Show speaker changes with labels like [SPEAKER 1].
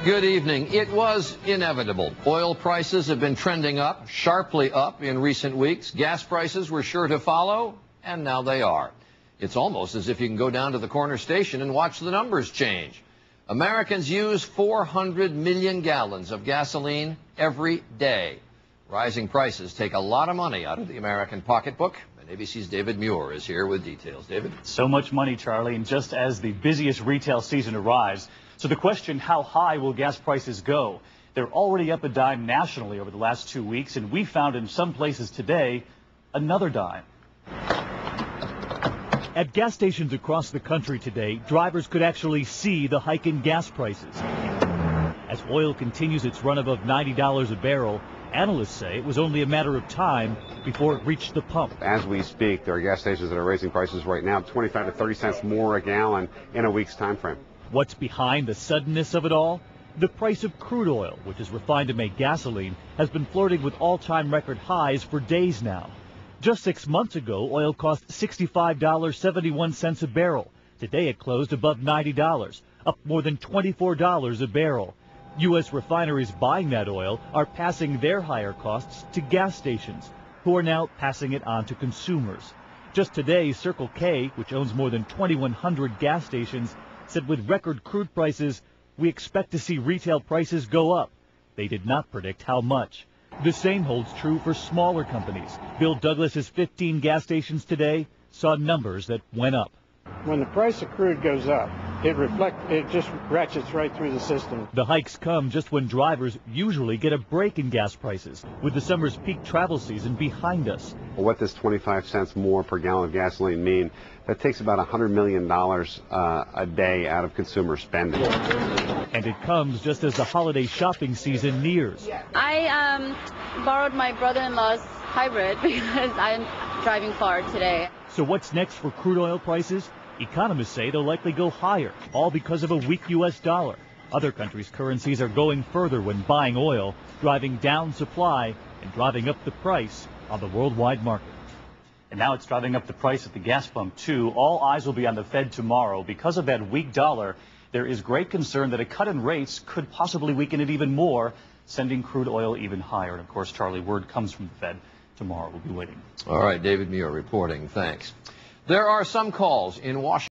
[SPEAKER 1] Good evening. It was inevitable. Oil prices have been trending up, sharply up in recent weeks. Gas prices were sure to follow, and now they are. It's almost as if you can go down to the corner station and watch the numbers change. Americans use 400 million gallons of gasoline every day. Rising prices take a lot of money out of the American pocketbook. And ABC's David Muir is here with details. David?
[SPEAKER 2] So much money, Charlie, and just as the busiest retail season arrives. So the question, how high will gas prices go? They're already up a dime nationally over the last 2 weeks, and we found in some places today another dime.
[SPEAKER 3] At gas stations across the country today, drivers could actually see the hike in gas prices. As oil continues its run above $90 a barrel, analysts say it was only a matter of time before it reached the pump.
[SPEAKER 4] As we speak, there are gas stations that are raising prices right now, 25 to 30 cents more a gallon in a week's time frame.
[SPEAKER 3] What's behind the suddenness of it all? The price of crude oil, which is refined to make gasoline, has been flirting with all-time record highs for days now. Just 6 months ago, oil cost $65.71 a barrel. Today it closed above $90, up more than $24 a barrel. U.S. refineries buying that oil are passing their higher costs to gas stations, who are now passing it on to consumers. Just today, Circle K, which owns more than 2,100 gas stations, said with record crude prices, we expect to see retail prices go up. They did not predict how much. The same holds true for smaller companies. Bill Douglas's 15 gas stations today saw numbers that went up.
[SPEAKER 5] When the price of crude goes up, it just ratchets right through the system.
[SPEAKER 3] The hikes come just when drivers usually get a break in gas prices, with the summer's peak travel season behind us.
[SPEAKER 4] What does 25 cents more per gallon of gasoline mean? That takes about $100 million a day out of consumer spending.
[SPEAKER 3] And it comes just as the holiday shopping season nears.
[SPEAKER 6] I borrowed my brother-in-law's hybrid because I'm driving far today.
[SPEAKER 3] So what's next for crude oil prices? Economists say they'll likely go higher, all because of a weak U.S. dollar. Other countries' currencies are going further when buying oil, driving down supply and driving up the price on the worldwide market.
[SPEAKER 2] And now it's driving up the price at the gas pump, too. All eyes will be on the Fed tomorrow. Because of that weak dollar, there is great concern that a cut in rates could possibly weaken it even more, sending crude oil even higher. And, of course, Charlie, word comes from the Fed tomorrow. We'll be waiting.
[SPEAKER 1] All right, David Muir reporting. Thanks. There are some calls in Washington.